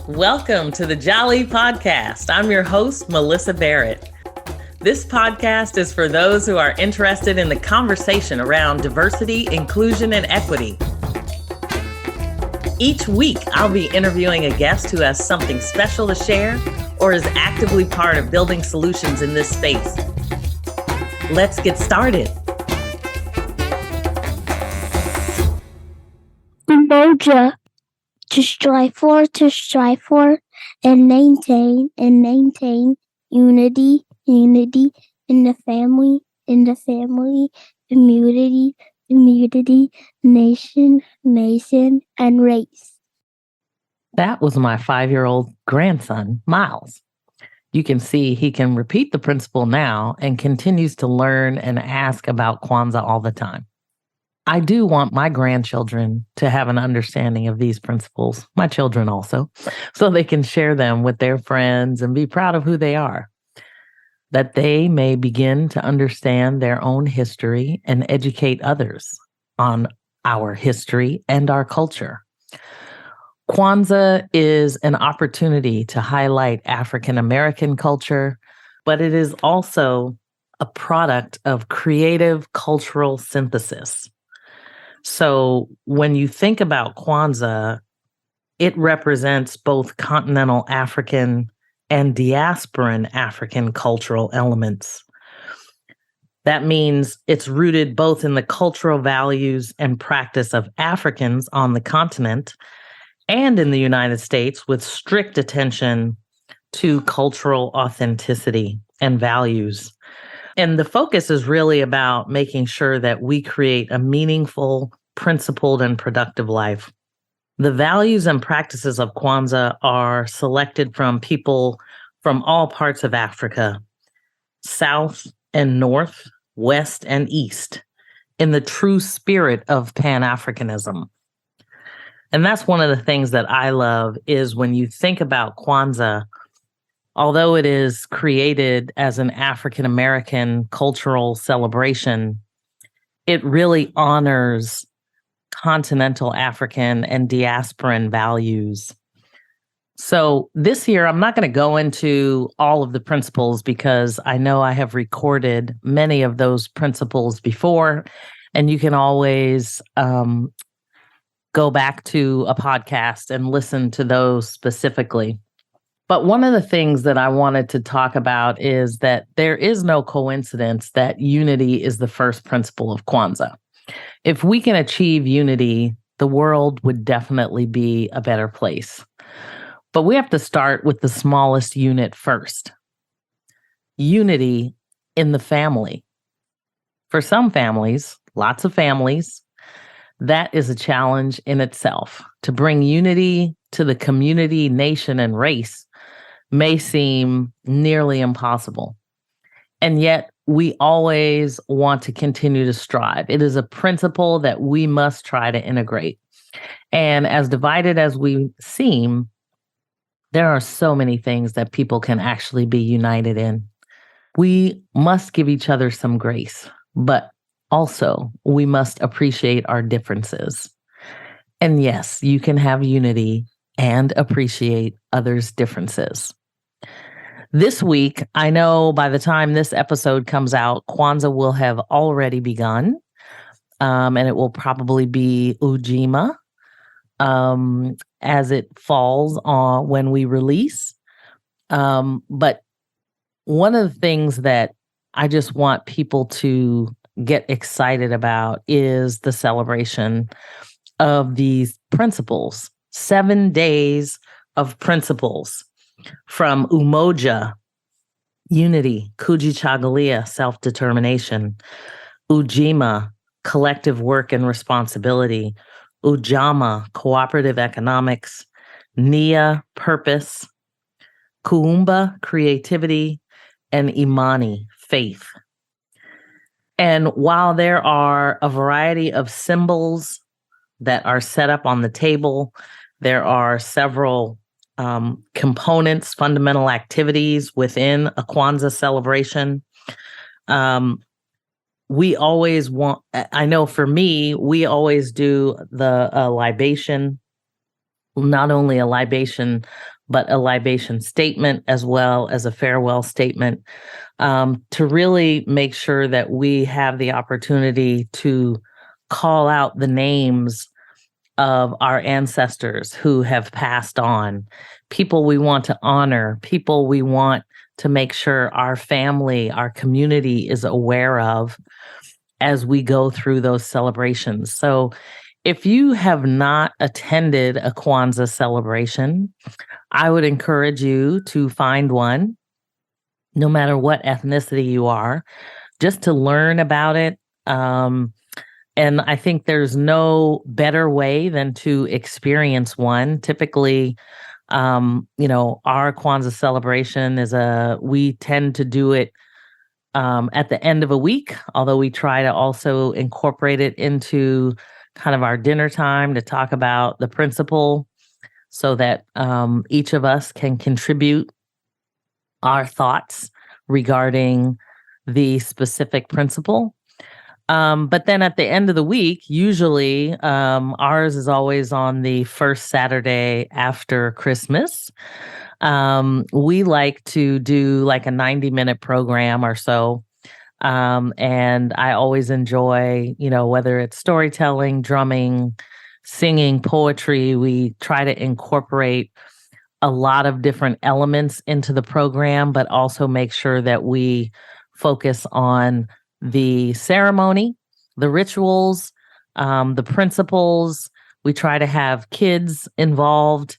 Welcome to the Jali podcast. I'm your host, Melyssa Barrett. This podcast is for those who are interested in the conversation around diversity, inclusion, and equity. Each week, I'll be interviewing a guest who has something special to share or is actively part of building solutions in this space. Let's get started. Umoja, to strive for, and maintain unity in the family, community, nation, and race. That was my 5-year-old grandson, Miles. You can see he can repeat the principle now and continues to learn and ask about Kwanzaa all the time. I do want my grandchildren to have an understanding of these principles, my children also, so they can share them with their friends and be proud of who they are, that they may begin to understand their own history and educate others on our history and our culture. Kwanzaa is an opportunity to highlight African American culture, but it is also a product of creative cultural synthesis. So when you think about Kwanzaa, it represents both continental African and diasporan African cultural elements. That means it's rooted both in the cultural values and practice of Africans on the continent and in the United States, with strict attention to cultural authenticity and values. And the focus is really about making sure that we create a meaningful, principled, and productive life. The values and practices of Kwanzaa are selected from people from all parts of Africa, South and North, West and East, in the true spirit of Pan-Africanism. And that's one of the things that I love is when you think about Kwanzaa, although it is created as an African American cultural celebration, it really honors continental African and diasporan values. So this year, I'm not going to go into all of the principles because I know I have recorded many of those principles before, and you can always go back to a podcast and listen to those specifically. But one of the things that I wanted to talk about is that there is no coincidence that unity is the first principle of Kwanzaa. If we can achieve unity, the world would definitely be a better place. But we have to start with the smallest unit first. Unity in the family. For some families, lots of families, that is a challenge in itself. To bring unity to the community, nation, and race may seem nearly impossible. And yet, we always want to continue to strive. It is a principle that we must try to integrate. And as divided as we seem, there are so many things that people can actually be united in. We must give each other some grace, but also, we must appreciate our differences. And yes, you can have unity and appreciate others' differences. This week, I know by the time this episode comes out, Kwanzaa will have already begun, and it will probably be Ujima as it falls on when we release. But one of the things that I just want people to get excited about is the celebration of these principles, 7 days of principles from Umoja, unity, Kujichagulia, self-determination, Ujima, collective work and responsibility, Ujama, cooperative economics, Nia, purpose, Kuumba, creativity, and Imani, faith. And while there are a variety of symbols that are set up on the table, there are several components, fundamental activities within a Kwanzaa celebration. We always I know for me, we always do the libation not only a libation, but a libation statement as well as a farewell statement, to really make sure that we have the opportunity to call out the names of our ancestors who have passed on, people we want to honor, people we want to make sure our family, our community is aware of as we go through those celebrations. So if you have not attended a Kwanzaa celebration, I would encourage you to find one, no matter what ethnicity you are, just to learn about it. And I think there's no better way than to experience one. Typically, our Kwanzaa celebration we tend to do it at the end of a week, although we try to also incorporate it into kind of our dinner time to talk about the principle so that each of us can contribute our thoughts regarding the specific principle. But then at the end of the week, usually ours is always on the first Saturday after Christmas. We like to do like a 90-minute program or so. And I always enjoy, whether it's storytelling, drumming, singing, poetry, we try to incorporate a lot of different elements into the program, but also make sure that we focus on the ceremony, the rituals, the principles. We try to have kids involved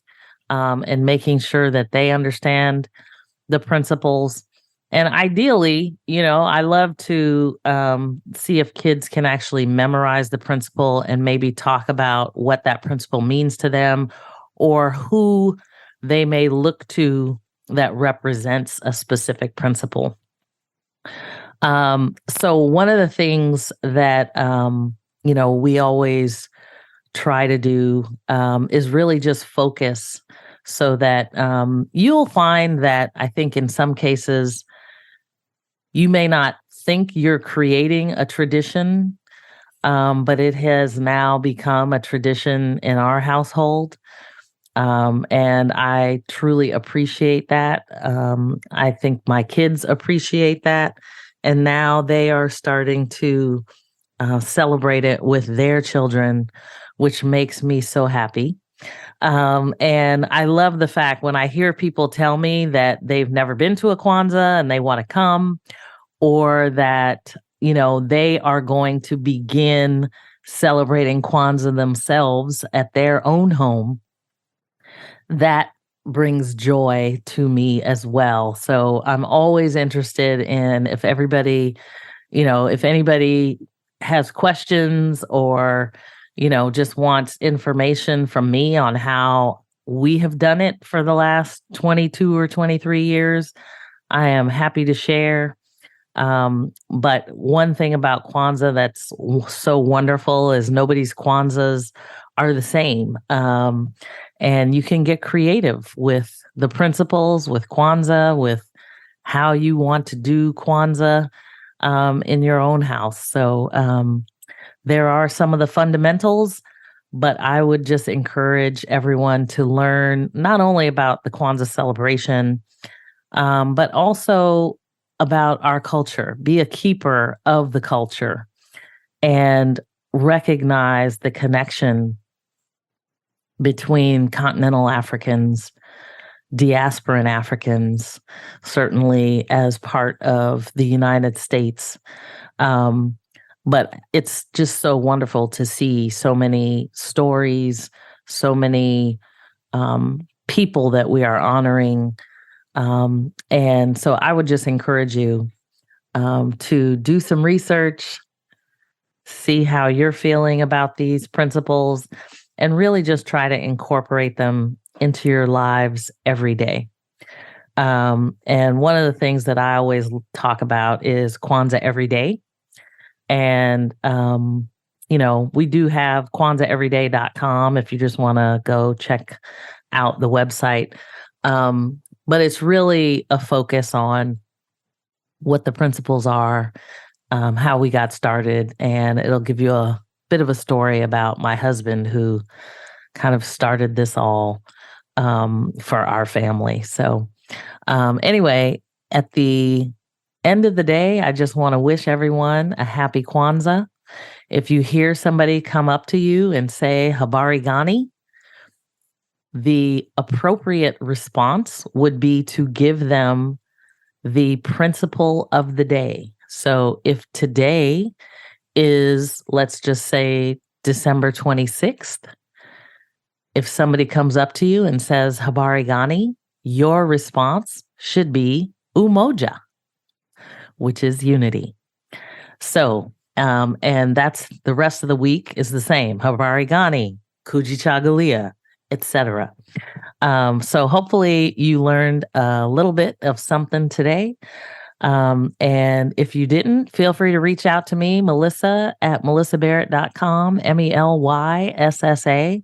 and making sure that they understand the principles. And ideally, I love to see if kids can actually memorize the principle and maybe talk about what that principle means to them or who they may look to that represents a specific principle. So one of the things that, we always try to do is really just focus so that you'll find that I think in some cases, you may not think you're creating a tradition, but it has now become a tradition in our household. And I truly appreciate that. I think my kids appreciate that. And now they are starting to celebrate it with their children, which makes me so happy. And I love the fact when I hear people tell me that they've never been to a Kwanzaa and they want to come, or that, they are going to begin celebrating Kwanzaa themselves at their own home. That brings joy to me as well. So I'm always interested in if anybody has questions or, just wants information from me on how we have done it for the last 22 or 23 years, I am happy to share. But one thing about Kwanzaa that's so wonderful is nobody's Kwanzaas are the same. And you can get creative with the principles, with Kwanzaa, with how you want to do Kwanzaa in your own house. So there are some of the fundamentals, but I would just encourage everyone to learn not only about the Kwanzaa celebration, but also about our culture. Be a keeper of the culture and recognize the connection between continental Africans, diasporan Africans, certainly as part of the United States. But it's just so wonderful to see so many stories, so many people that we are honoring. And so I would just encourage you to do some research, see how you're feeling about these principles, and really just try to incorporate them into your lives every day. And one of the things that I always talk about is Kwanzaa every day. And, we do have KwanzaaEveryday.com if you just want to go check out the website. But it's really a focus on what the principles are, how we got started, and it'll give you a bit of a story about my husband who kind of started this all for our family. So anyway, at the end of the day, I just want to wish everyone a happy Kwanzaa. If you hear somebody come up to you and say Habari Gani, the appropriate response would be to give them the principle of the day. So if today is, let's just say, December 26th, if somebody comes up to you and says Habari Gani, your response should be Umoja, which is unity. So, and that's the rest of the week is the same. Habari Gani, Kujichagulia, etc. So hopefully you learned a little bit of something today. And if you didn't, feel free to reach out to me, Melyssa at melyssabarrett.com, MELYSSA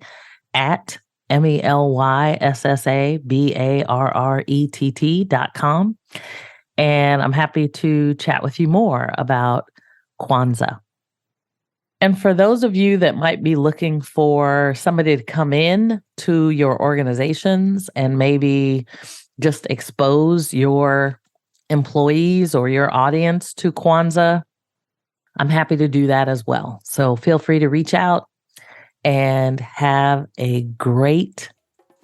at MELYSSABARRETT.com. And I'm happy to chat with you more about Kwanzaa. And for those of you that might be looking for somebody to come in to your organizations and maybe just expose your employees or your audience to Kwanzaa, I'm happy to do that as well. So feel free to reach out and have a great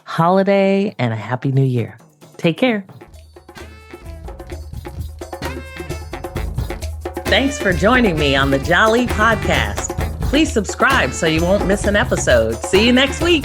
holiday and a happy new year. Take care. Thanks for joining me on the Jali podcast. Please subscribe so you won't miss an episode. See you next week.